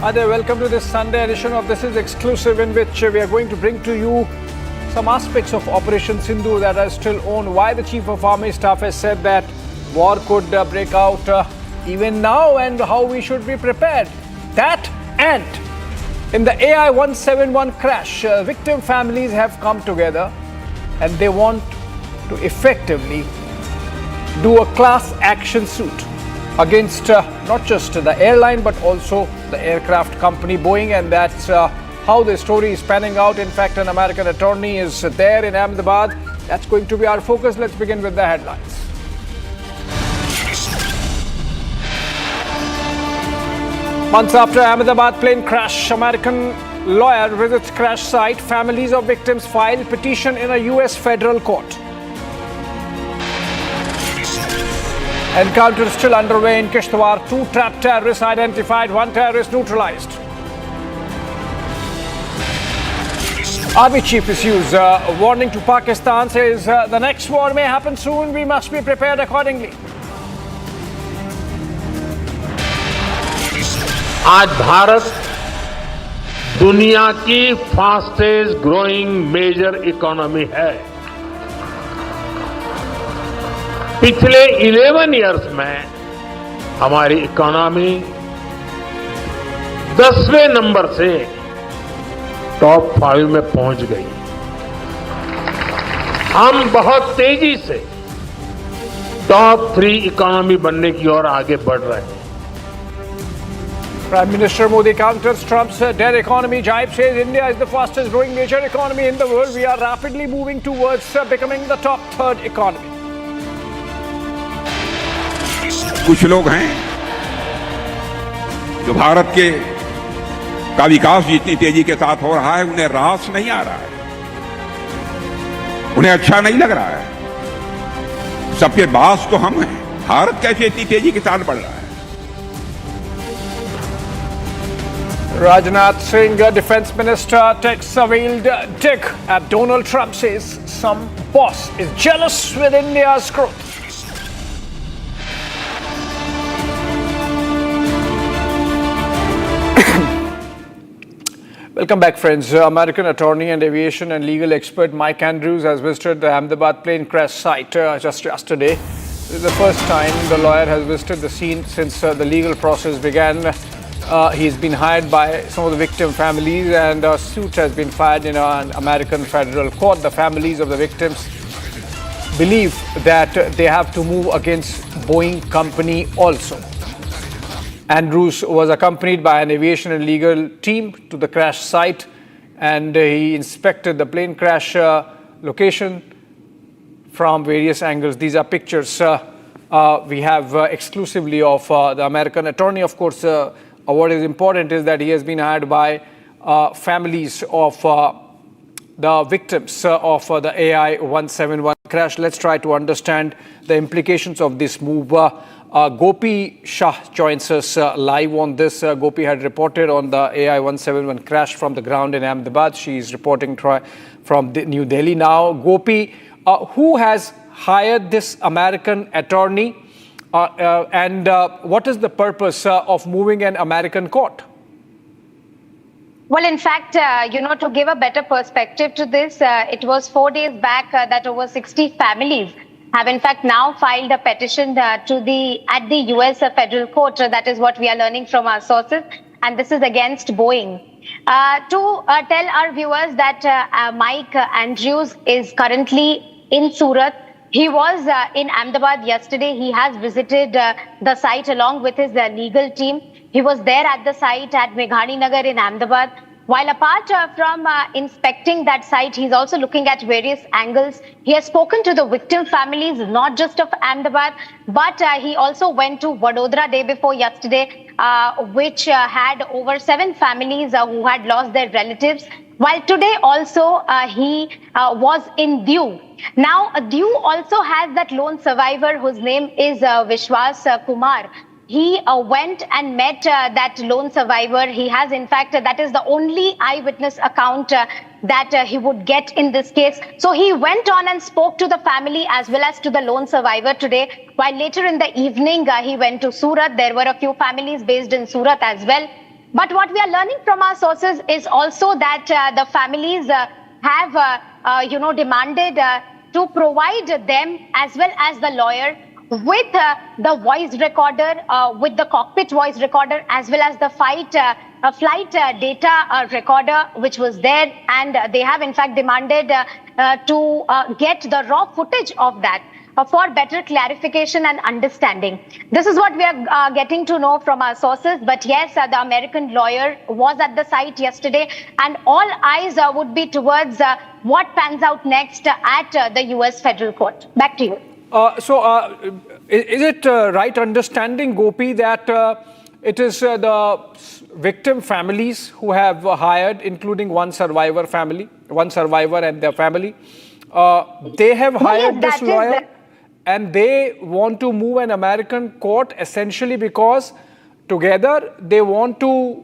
Hi there, welcome to this Sunday edition of This Is Exclusive, in which we are going to bring to you some aspects of Operation Sindhu that are still on. Why the Chief of Army Staff has said that war could break out even now, and how we should be prepared. That, and in the AI-171 crash, victim families have come together and they want to effectively do a class action suit against not just the airline but also the aircraft company Boeing, and that's how the story is panning out. In fact, an American attorney is there in Ahmedabad. That's going to be our focus. Let's begin with the headlines. Months after Ahmedabad plane crash, American lawyer visits crash site. Families of victims file petition in a US federal court. Encounter still underway in Kishtavar. 2 trapped terrorists identified, 1 terrorist neutralized. Army chief issues a warning to Pakistan, says the next war may happen soon. We must be prepared accordingly. आज भारत दुनिया की fastest growing major economy है। पिछले 11 years में हमारी economy 10वें number से top 5 में पहुंच गई। हम बहुत तेजी से टॉप 3 इकोनॉमी बनने की ओर आगे बढ़ रहे हैं। Prime Minister Modi counters Trump's dead economy jibe, says India is the fastest growing major economy in the world. We are rapidly moving towards becoming the top 3rd economy. कुछ लोग हैं जो भारत के का विकास जितनी तेजी के साथ हो रहा है उन्हें रास नहीं आ रहा है, उन्हें अच्छा नहीं लग रहा है। सबके बास तो हम हैं। भारत कैसे इतनी तेजी के साथ बढ़ रहा है? Rajnath Singh, Defense Minister, takes a veiled dig at Donald Trump, says some boss is jealous with India's growth. Welcome back, friends. American attorney and aviation and legal expert Mike Andrews has visited the Ahmedabad plane crash site just yesterday. This is the first time the lawyer has visited the scene since the legal process began. He's been hired by some of the victim families, and a suit has been filed in an American federal court. The families of the victims believe that they have to move against Boeing company also. Andrews was accompanied by an aviation and legal team to the crash site, and he inspected the plane crash location from various angles. These are pictures we have exclusively of the American attorney. Of course, what is important is that he has been hired by families of the victims of the AI-171 crash. Let's try to understand the implications of this move. Gopi Shah joins us live on this. Gopi had reported on the AI-171 crash from the ground in Ahmedabad. She is reporting from New Delhi now. Gopi, who has hired this American attorney? And what is the purpose of moving an American court? Well, in fact, to give a better perspective to this, it was 4 days back that over 60 families have in fact now filed a petition at the US federal court. That is what we are learning from our sources, and this is against Boeing. To tell our viewers that Mike Andrews is currently in Surat. He was in Ahmedabad yesterday. He has visited the site along with his legal team. He was there at the site at Meghani Nagar in Ahmedabad. While apart from inspecting that site, he's also looking at various angles. He has spoken to the victim families, not just of Ahmedabad, but he also went to Vadodara day before yesterday, which had over 7 families who had lost their relatives. While today also he was in Diu. Now, Diu also has that lone survivor whose name is Vishwas Kumar. He went and met that lone survivor. He has, in fact, that is the only eyewitness account that he would get in this case. So he went on and spoke to the family as well as to the lone survivor today. While later in the evening, he went to Surat. There were a few families based in Surat as well. But what we are learning from our sources is also that the families have, demanded to provide them as well as the lawyer with the voice recorder, with the cockpit voice recorder, as well as the flight data recorder, which was there. And they have in fact demanded to get the raw footage of that for better clarification and understanding. This is what we are getting to know from our sources. But yes, the American lawyer was at the site yesterday, and all eyes would be towards what pans out next at the US federal court. Back to you. Is it right understanding, Gopi, that it is the victim families who have hired, including one survivor and their family, they have hired this lawyer and they want to move an American court essentially because together they want to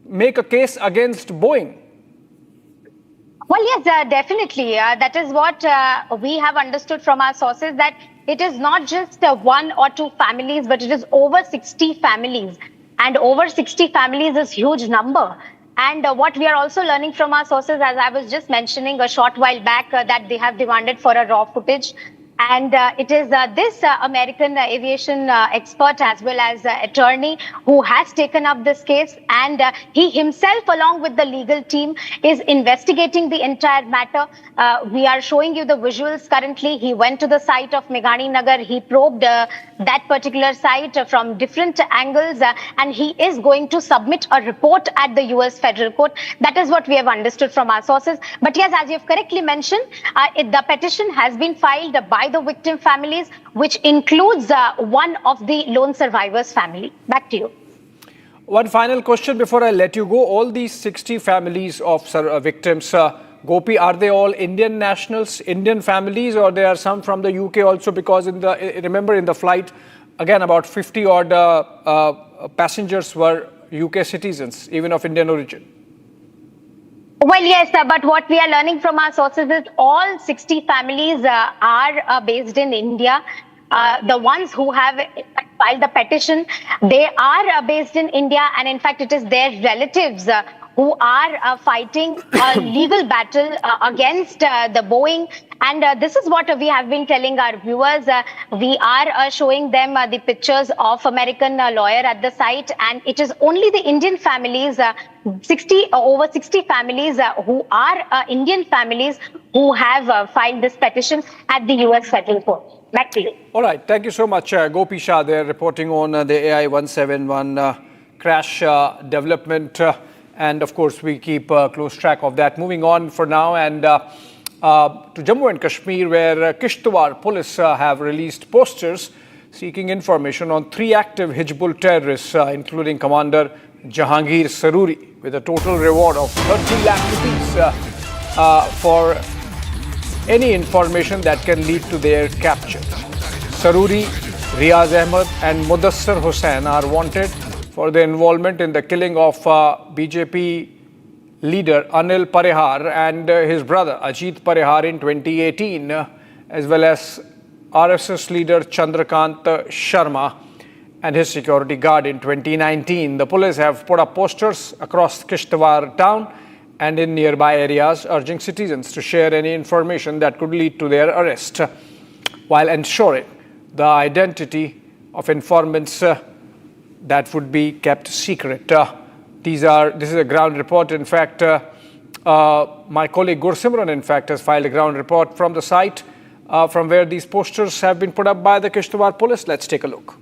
make a case against Boeing? Well, yes, definitely. That is what we have understood from our sources, that it is not just one or two families, but it is over 60 families. And over 60 families is a huge number. And what we are also learning from our sources, as I was just mentioning a short while back, that they have demanded for a raw footage. And it is this American aviation expert as well as attorney who has taken up this case. And he himself, along with the legal team, is investigating the entire matter. We are showing you the visuals currently. He went to the site of Meghani Nagar. He probed that particular site from different angles. And he is going to submit a report at the US federal court. That is what we have understood from our sources. But yes, as you have correctly mentioned, the petition has been filed by the victim families, which includes one of the lone survivors' family. Back to you. One final question before I let you go. All these 60 families of victims, Gopi, are they all Indian nationals, Indian families, or there are some from the UK also? Because remember in the flight, again, about 50 odd passengers were UK citizens, even of Indian origin. Well, yes, but what we are learning from our sources is all 60 families are based in India. The ones who have filed the petition, they are based in India, and in fact, it is their relatives who are fighting a legal battle against the Boeing. And this is what we have been telling our viewers. We are showing them the pictures of American lawyer at the site, and it is only the Indian families, over 60 families who are Indian families who have filed this petition at the US federal court. Back to you. All right. Thank you so much, Gopi Shah, there reporting on the AI-171 crash development. And of course, we keep close track of that. Moving on for now, and to Jammu and Kashmir, where Kishtavar police have released posters seeking information on 3 active Hizbul terrorists, including Commander Jahangir Saruri, with a total reward of 30 lakh rupees for any information that can lead to their capture. Saruri, Riaz Ahmed and Mudassir Hussain are wanted for their involvement in the killing of BJP leader Anil Parihar and his brother Ajit Parihar in 2018, as well as RSS leader Chandrakant Sharma and his security guard in 2019. The police have put up posters across Kishtawar town and in nearby areas urging citizens to share any information that could lead to their arrest, while ensuring the identity of informants that would be kept secret. This is a ground report. In fact, my colleague Gursimran, in fact, has filed a ground report from the site from where these posters have been put up by the Kishtawar police. Let's take a look.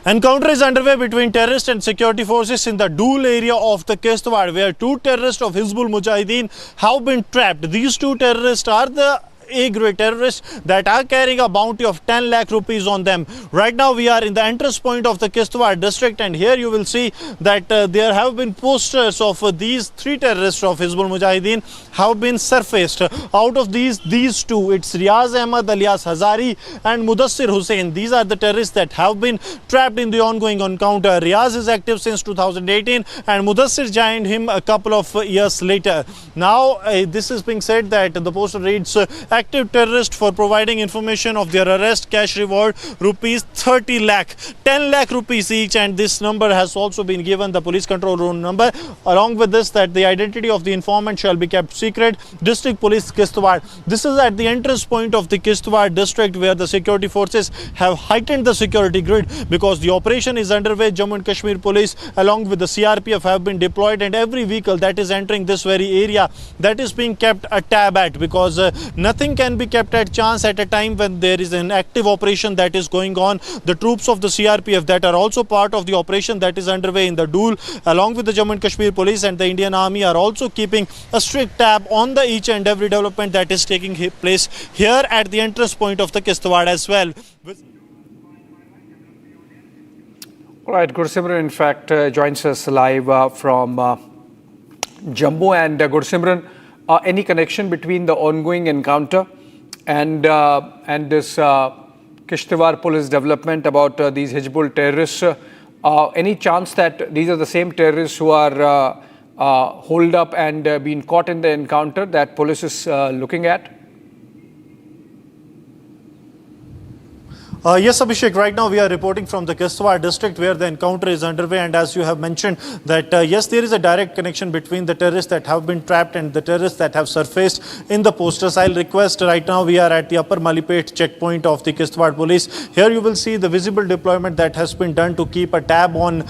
Encounter is underway between terrorists and security forces in the Dool area of the Kishtavar, where 2 terrorists of Hizbul Mujahideen have been trapped. These 2 terrorists are the A-grade terrorists that are carrying a bounty of 10 lakh rupees on them. Right now we are in the entrance point of the Kishtavar district, and here you will see that there have been posters of these 3 terrorists of Hizbul Mujahideen have been surfaced. Out of these 2, it's Riaz Ahmed alias Hazari and Mudassir Hussain. These are the terrorists that have been trapped in the ongoing encounter. Riaz is active since 2018 and Mudassir joined him a couple of years later. Now this is being said that the poster reads, active terrorist for providing information of their arrest. Cash reward rupees 30 lakh, 10 lakh rupees each, and this number has also been given, the police control room number. Along with this, that the identity of the informant shall be kept secret. District Police Kishtavar. This is at the entrance point of the Kishtavar district, where the security forces have heightened the security grid because the operation is underway. Jammu and Kashmir Police along with the CRPF have been deployed, and every vehicle that is entering this very area, that is being kept a tab at, because nothing can be kept at chance at a time when there is an active operation that is going on. The troops of the CRPF that are also part of the operation that is underway in the Dool, along with the Jammu and Kashmir Police and the Indian Army, are also keeping a strict tab on the each and every development that is taking place here at the entrance point of the Kishtavar as well. All right, Gursimran, in fact, joins us live from Jammu. And Gursimran, any connection between the ongoing encounter and this Kishtavar police development about these Hizbul terrorists? Any chance that these are the same terrorists who are holed up and been caught in the encounter that police is looking at? Yes, Abhishek, right now we are reporting from the Kishtavar district where the encounter is underway, and as you have mentioned that yes, there is a direct connection between the terrorists that have been trapped and the terrorists that have surfaced in the posters. I'll request, right now we are at the upper Malipet checkpoint of the Kishtavar police. Here you will see the visible deployment that has been done to keep a tab on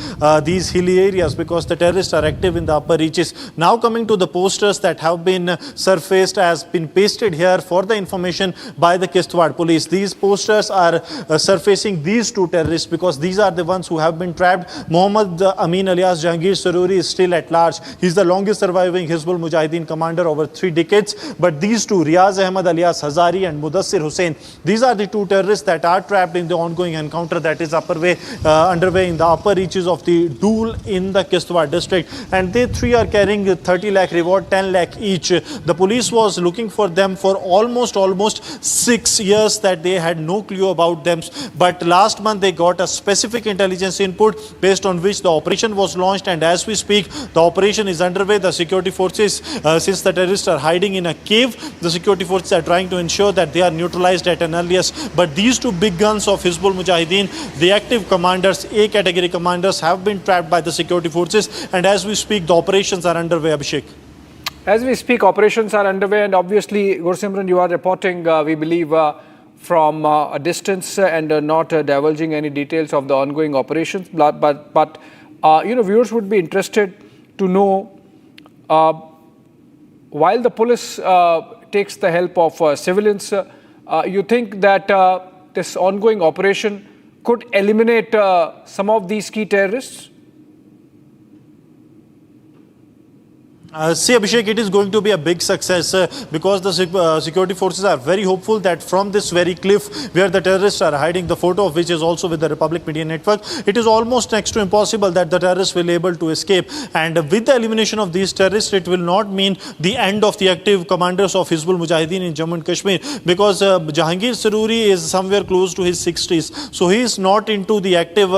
these hilly areas, because the terrorists are active in the upper reaches. Now coming to the posters that have been surfaced, has been pasted here for the information by the Kishtavar police. These posters are surfacing these two terrorists because these are the ones who have been trapped. Mohammad Amin alias Jahangir Saruri is still at large. He's the longest surviving Hizbul Mujahideen commander over 3 decades. But these two, Riaz Ahmad alias Hazari and Mudassir Hussain, these are the two terrorists that are trapped in the ongoing encounter that is underway in the upper reaches of the Dool in the Kishtavar district. And they three are carrying 30 lakh reward, 10 lakh each. The police was looking for them for almost 6 years, that they had no clue about them. But last month they got a specific intelligence input based on which the operation was launched, and as we speak the operation is underway. The security forces, since the terrorists are hiding in a cave, the security forces are trying to ensure that they are neutralized at an earliest. But these two big guns of Hizbul Mujahideen, the active commanders, A category commanders, have been trapped by the security forces, and as we speak the operations are underway, Abhishek. As we speak, operations are underway, and obviously, Gursimran, you are reporting, we believe, from a distance and not divulging any details of the ongoing operations. But viewers would be interested to know, while the police takes the help of civilians, you think that this ongoing operation could eliminate some of these key terrorists? See, Abhishek, it is going to be a big success because the security forces are very hopeful that from this very cliff where the terrorists are hiding, the photo of which is also with the Republic Media Network, it is almost next to impossible that the terrorists will be able to escape. And with the elimination of these terrorists, it will not mean the end of the active commanders of Hizbul Mujahideen in Jammu and Kashmir, because Jahangir Saruri is somewhere close to his 60s. So he is not into the active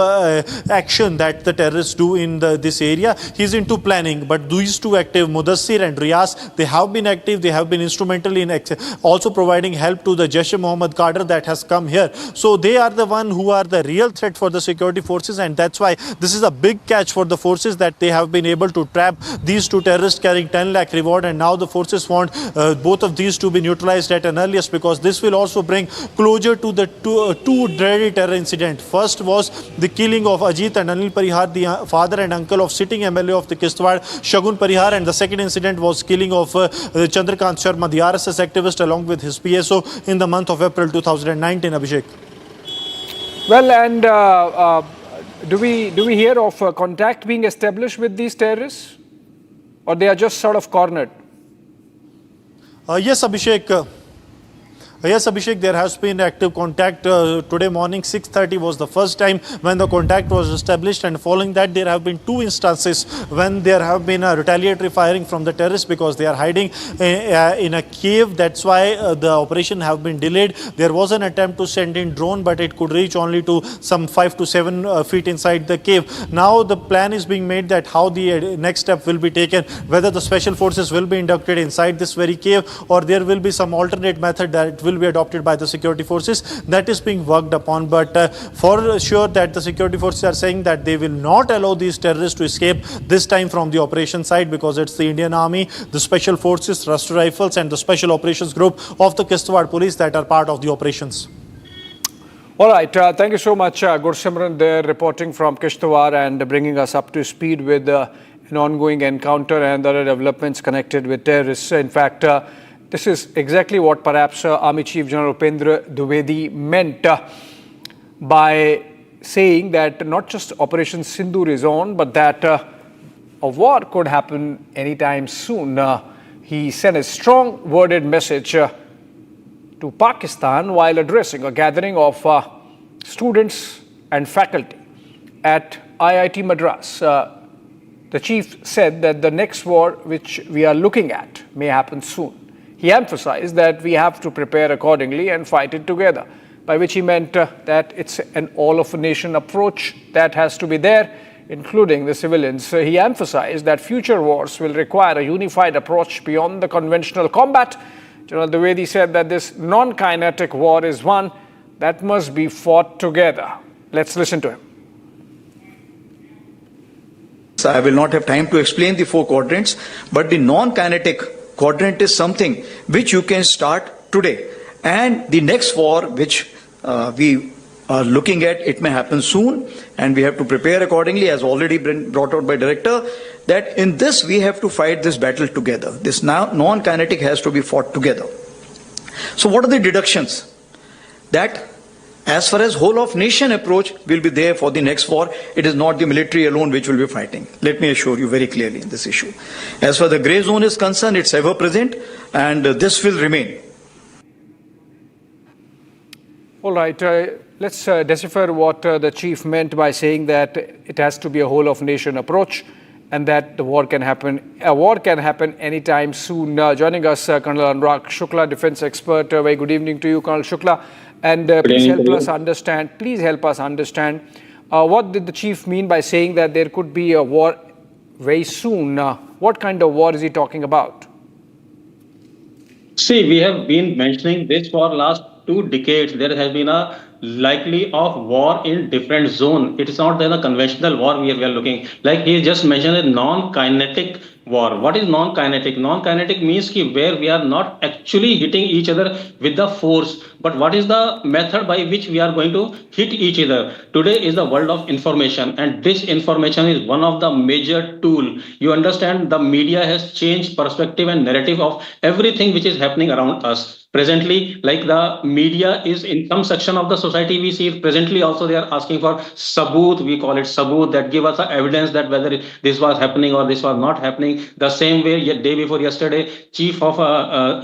action that the terrorists do in this area. He is into planning. But these two active, Mudassir and Riaz, they have been active, they have been instrumental in also providing help to the Jaish-e-Mohammed cadre that has come here. So they are the one who are the real threat for the security forces, and that's why this is a big catch for the forces, that they have been able to trap these two terrorists carrying 10 lakh reward, and now the forces want both of these to be neutralized at an earliest, because this will also bring closure to the two dreaded terror incident. First was the killing of Ajit and Anil Parihar, the father and uncle of sitting MLA of the Kishtavar, Shagun Parihar, and the second incident was killing of Chandrakant Sharma, the RSS activist, along with his PSO in the month of April 2019, Abhishek. Well, and do we hear of contact being established with these terrorists, or they are just sort of cornered? Yes, Abhishek. Yes, Abhishek, there has been active contact. Today morning, 6:30 was the first time when the contact was established, and following that, there have been two instances when there have been a retaliatory firing from the terrorists because they are hiding in a cave. That's why the operation have been delayed. There was an attempt to send in drone, but it could reach only to some 5 to 7 feet inside the cave. Now the plan is being made that how the next step will be taken, whether the special forces will be inducted inside this very cave or there will be some alternate method that will be adopted by the security forces. That is being worked upon, but for sure that the security forces are saying that they will not allow these terrorists to escape this time from the operation side, because it's the Indian Army, the special forces, Rashtra Rifles and the special operations group of the Kishtavar police that are part of the operations. All right, thank you so much, Gursimran, there reporting from Kishtavar and bringing us up to speed with an ongoing encounter and other developments connected with terrorists. In fact, this is exactly what perhaps Army Chief General Upendra Dwivedi meant by saying that not just Operation Sindoor is on, but that a war could happen anytime soon. He sent a strong worded message to Pakistan while addressing a gathering of students and faculty at IIT Madras. The chief said that the next war which we are looking at may happen soon. He emphasized that we have to prepare accordingly and fight it together, by which he meant that it's an all-of-a-nation approach that has to be there, including the civilians. He emphasized that future wars will require a unified approach beyond the conventional combat. General Dwivedi said that this non-kinetic war is one that must be fought together. Let's listen to him. I will not have time to explain the 4 quadrants, but the non-kinetic quadrant is something which you can start today. And the next war which we are looking at, it may happen soon, and we have to prepare accordingly, as already been brought out by Director, that in this we have to fight this battle together. This non-kinetic has to be fought together. So what are the deductions? That as far as whole of nation approach will be there for the next war, it is not the military alone which will be fighting. Let me assure you very clearly in this issue. As far as the grey zone is concerned, it's ever present, and this will remain. All right, let's decipher what the chief meant by saying that it has to be a whole of nation approach and that the war can happen. A war can happen anytime soon. Joining us, Colonel Anurag Shukla, defense expert. Very good evening to you, Colonel Shukla. And please help us understand. Please help us understand what did the chief mean by saying that there could be a war very soon? What kind of war is he talking about? See, we have been mentioning this for last 2 decades. There has been a likely of war in different zone. It is not that a conventional war we are looking. Like he just mentioned a non-kinetic war. What is non-kinetic? Non-kinetic means where we are not actually hitting each other with the force, but what is the method by which we are going to hit each other? Today is the world of information, and this information is one of the major tool. You understand, the media has changed perspective and narrative of everything which is happening around us. Presently, like the media is in some section of the society, we see presently also they are asking for saboot, we call it saboot, that give us evidence that whether this was happening or this was not happening. The same way, day before yesterday, chief of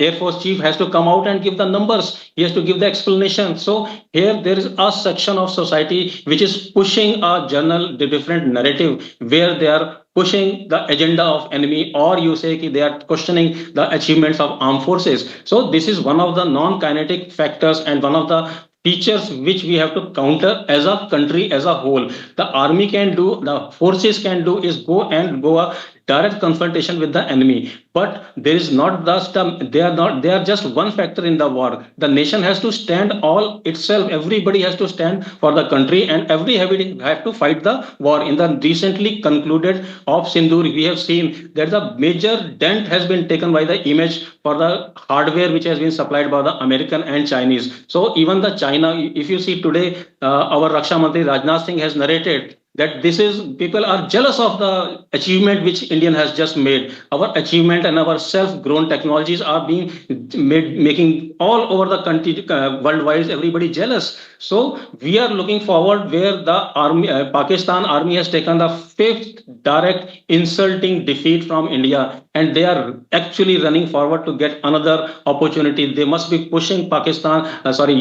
Air Force chief has to come out and give the numbers. He has to give the explanation. So here there is a section of society which is pushing the different narrative where they are pushing the agenda of enemy, or you say they are questioning the achievements of armed forces. So this is one of the non-kinetic factors and one of the features which we have to counter as a country as a whole. The army can do, the forces can do is go a direct confrontation with the enemy. But there is not they are just one factor in the war. The nation has to stand all itself. Everybody has to stand for the country, and everybody have to fight the war. In the recently concluded of Sindoor, we have seen that the major dent has been taken by the image for the hardware which has been supplied by the American and Chinese. So even the China, if you see today, our Raksha Mantri Rajnath Singh has narrated that this is, people are jealous of the achievement which Indian has just made. Our achievement and our self-grown technologies are being making all over the country, worldwide, everybody jealous. So we are looking forward where the army, Pakistan army has taken the 5th direct insulting defeat from India. and they are actually running forward to get another opportunity. They must be pushing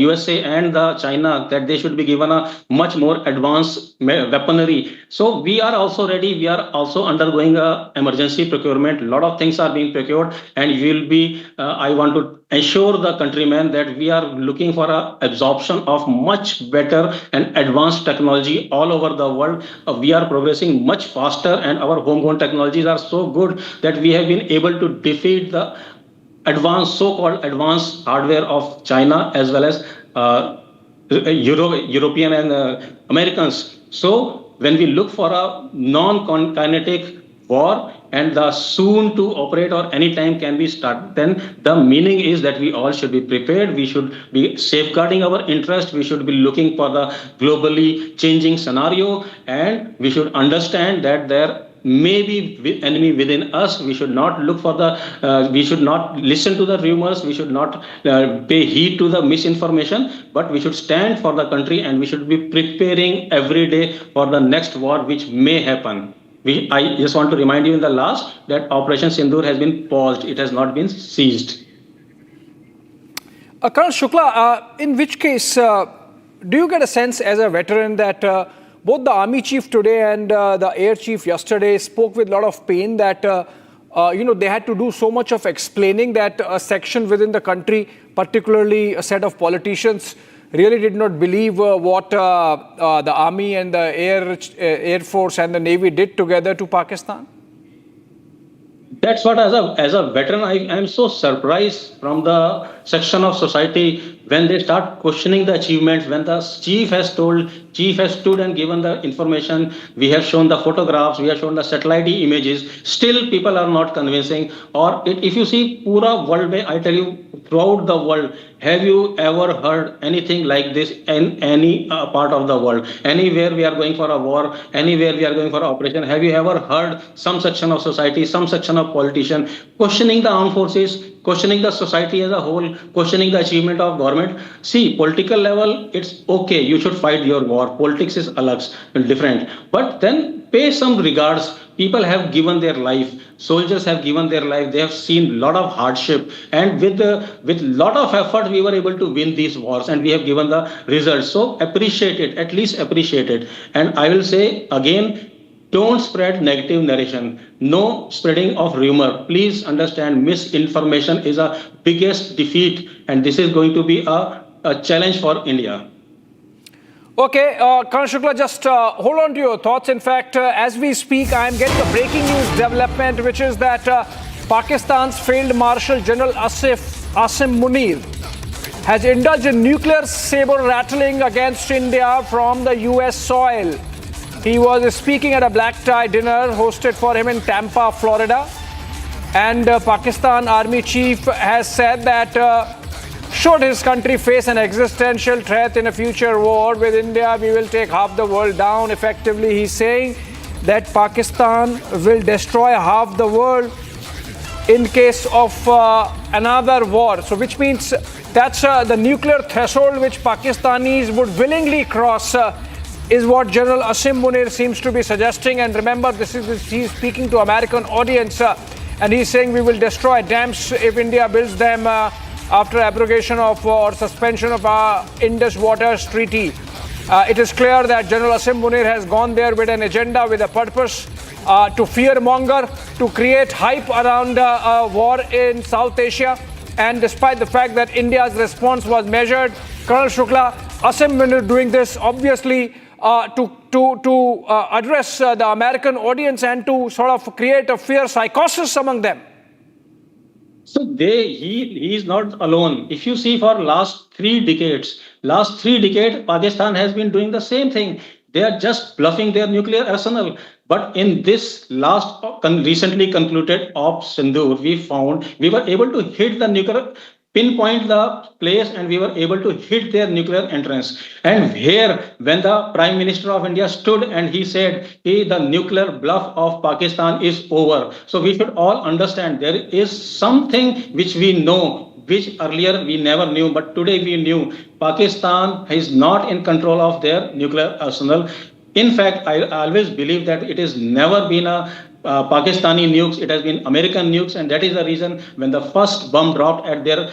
USA and China that they should be given a much more advanced weaponry. So we are also ready. We are also undergoing a emergency procurement. A lot of things are being procured, and I want to assure the countrymen that we are looking for a absorption of much better and advanced technology all over the world. We are progressing much faster, and our homegrown technologies are so good that we have been able to defeat the so-called advanced hardware of China as well as European and Americans. So when we look for a non-kinetic war and the soon to operate or any time can be started, then the meaning is that we all should be prepared. We should be safeguarding our interest. We should be looking for the globally changing scenario, and we should understand that there may be enemy within us. We should not look for we should not listen to the rumors. We should not pay heed to the misinformation, but we should stand for the country, and we should be preparing every day for the next war which may happen. I just want to remind you in the last that Operation Sindoor has been paused. It has not been seized. Colonel Shukla, in which case, do you get a sense as a veteran that both the Army Chief today and the Air Chief yesterday spoke with a lot of pain that, they had to do so much of explaining that a section within the country, particularly a set of politicians, really did not believe what the Army and the Air Force and the Navy did together to Pakistan? That's what, as a veteran, I am so surprised from the section of society when they start questioning the achievements, when the chief has stood and given the information. We have shown the photographs, we have shown the satellite images. Still, people are not convincing. Or if you see pura world, I tell you, throughout the world, have you ever heard anything like this in any part of the world? Anywhere we are going for a war, anywhere we are going for an operation, have you ever heard some section of society, some section of politician questioning the armed forces, questioning the society as a whole, questioning the achievement of government? See, political level, it's okay. You should fight your war. Politics is different. But then pay some regards. People have given their life. Soldiers have given their life. They have seen a lot of hardship. And with lot of effort, we were able to win these wars. And we have given the results. So appreciate it. At least appreciate it. And I will say again, don't spread negative narration. No spreading of rumor. Please understand, misinformation is a biggest defeat, and this is going to be a challenge for India. Okay, Colonel Shukla, just hold on to your thoughts. In fact, as we speak, I am getting a breaking news development, which is that Pakistan's failed Marshal General Asim Munir has indulged in nuclear saber rattling against India from the US soil. He was speaking at a black tie dinner hosted for him in Tampa, Florida. And Pakistan Army Chief has said that should his country face an existential threat in a future war with India, we will take half the world down. Effectively, he's saying that Pakistan will destroy half the world in case of another war. So which means that's the nuclear threshold which Pakistanis would willingly cross. Is what General Asim Munir seems to be suggesting. And remember, he's speaking to American audience, and he's saying we will destroy dams if India builds them after abrogation of or suspension of our Indus Waters Treaty. It is clear that General Asim Munir has gone there with an agenda, with a purpose to fearmonger, to create hype around a war in South Asia. And despite the fact that India's response was measured, Colonel Shukla, Asim Munir doing this obviously to address the American audience and to sort of create a fear psychosis among them. So he is not alone. If you see for last three decades, Pakistan has been doing the same thing. They are just bluffing their nuclear arsenal. But in this last recently concluded Op Sindoor, we were able to hit the nuclear, pinpoint the place, and we were able to hit their nuclear entrance. And here, when the Prime Minister of India stood and he said, hey, the nuclear bluff of Pakistan is over. So we should all understand there is something which we know, which earlier we never knew, but today we knew. Pakistan is not in control of their nuclear arsenal. In fact, I always believe that it has never been a Pakistani nukes, it has been American nukes, and that is the reason when the first bomb dropped at their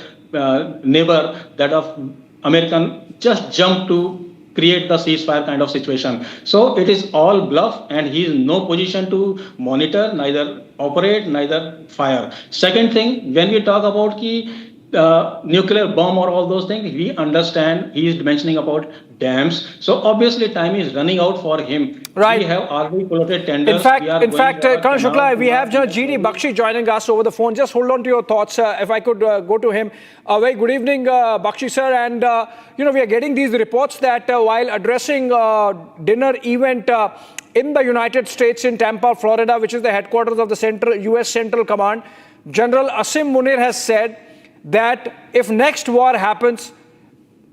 neighbor, that of American just jumped to create the ceasefire kind of situation. So it is all bluff, and he is in no position to monitor, neither operate, neither fire. Second thing, when we talk about nuclear bomb or all those things, we understand he is mentioning about dams. So obviously time is running out for him. Right. We have already floated tenders. In fact, Colonel Shukla, we have G.D. Bakshi joining us over the phone. Just hold on to your thoughts. If I could go to him. Very good evening, Bakshi sir. And, we are getting these reports that while addressing dinner event in the United States in Tampa, Florida, which is the headquarters of the U.S. Central Command, General Asim Munir has said that if next war happens,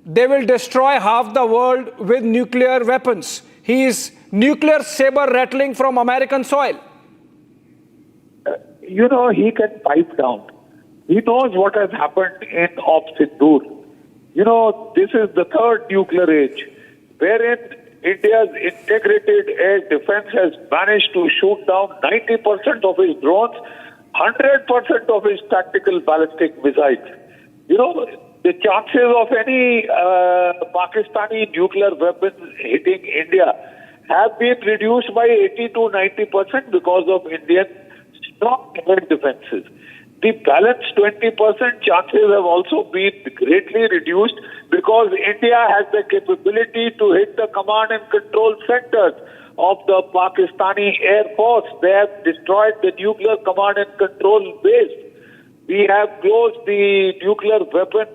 they will destroy half the world with nuclear weapons. He is nuclear saber rattling from American soil. He can pipe down. He knows what has happened in Op Sindoor. This is the third nuclear age, wherein India's integrated air defense has managed to shoot down 90% of its drones, 100% of its tactical ballistic missiles. The chances of any Pakistani nuclear weapons hitting India have been reduced by 80 to 90% because of Indian strong air defenses. The balance 20% chances have also been greatly reduced because India has the capability to hit the command and control centers of the Pakistani Air Force. They have destroyed the nuclear command and control base. We have closed the nuclear weapon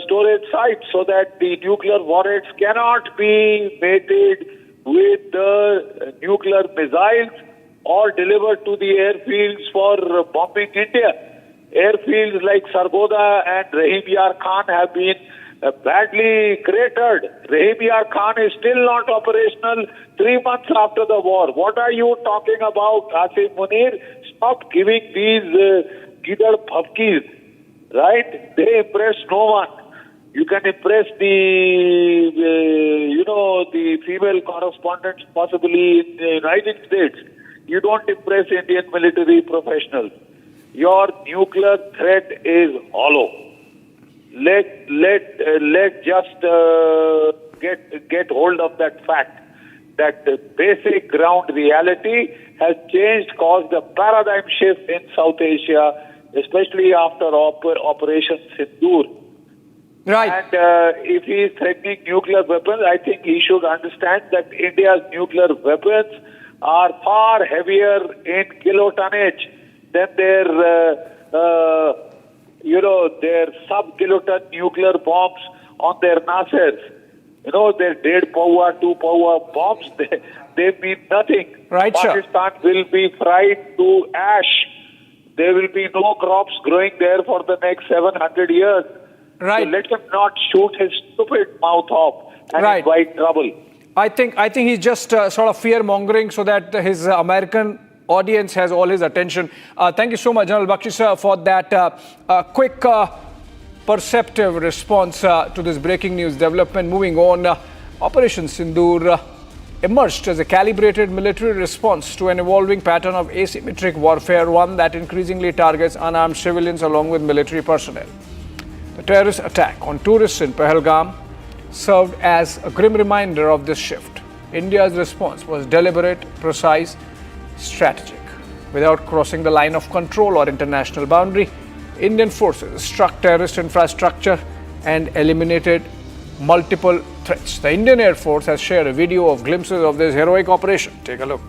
storage sites so that the nuclear warheads cannot be mated with the nuclear missiles or delivered to the airfields for bombing India. Airfields like Sargodha and Rahim Yar Khan have been badly cratered. Rahim Yar Khan is still not operational 3 months after the war. What are you talking about, Asim Munir? Stop giving these gidar bhavkis, right? They impress no one. You can impress the female correspondents possibly in the United States. You don't impress Indian military professionals. Your nuclear threat is hollow. Let just get hold of that fact that the basic ground reality has changed, caused a paradigm shift in South Asia, especially after Operation Sindoor. Right. And if he is threatening nuclear weapons, I think he should understand that India's nuclear weapons are far heavier in kilotonnage than their sub-kiloton nuclear bombs on their nacelles. Their 1.5 power, 2 power bombs, they mean nothing. Right, Pakistan will be fried to ash. There will be no crops growing there for the next 700 years. Right. So let him not shoot his stupid mouth off and invite trouble. I think he's just sort of fear-mongering so that his American audience has all his attention. Thank you so much, General Bakshi sir, for that quick, perceptive response to this breaking news development. Moving on, Operation Sindoor emerged as a calibrated military response to an evolving pattern of asymmetric warfare, one that increasingly targets unarmed civilians along with military personnel. The terrorist attack on tourists in Pahalgam served as a grim reminder of this shift. India's response was deliberate, precise, strategic. Without crossing the line of control or international boundary, Indian forces struck terrorist infrastructure and eliminated multiple threats. The Indian Air Force has shared a video of glimpses of this heroic operation. Take a look.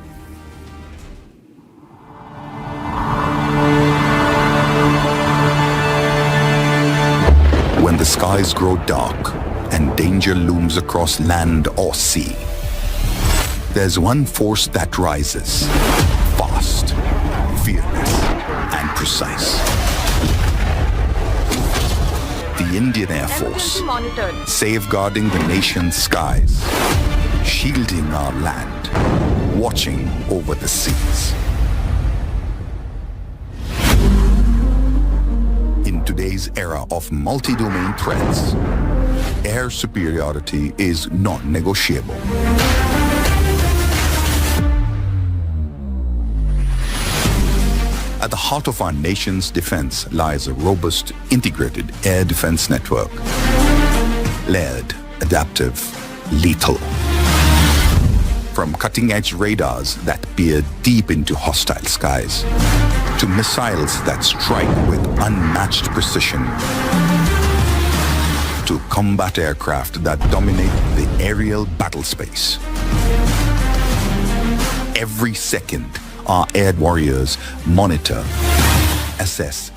When the skies grow dark and danger looms across land or sea, there's one force that rises, fast, fearless, and precise. The Indian Air Force, safeguarding the nation's skies, shielding our land, watching over the seas. In today's era of multi-domain threats, air superiority is non-negotiable. At the heart of our nation's defense lies a robust, integrated air defense network. Layered, adaptive, lethal. From cutting-edge radars that peer deep into hostile skies, to missiles that strike with unmatched precision, to combat aircraft that dominate the aerial battle space. Every second, our air warriors monitor, assess,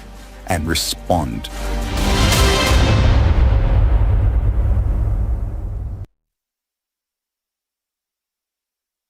and respond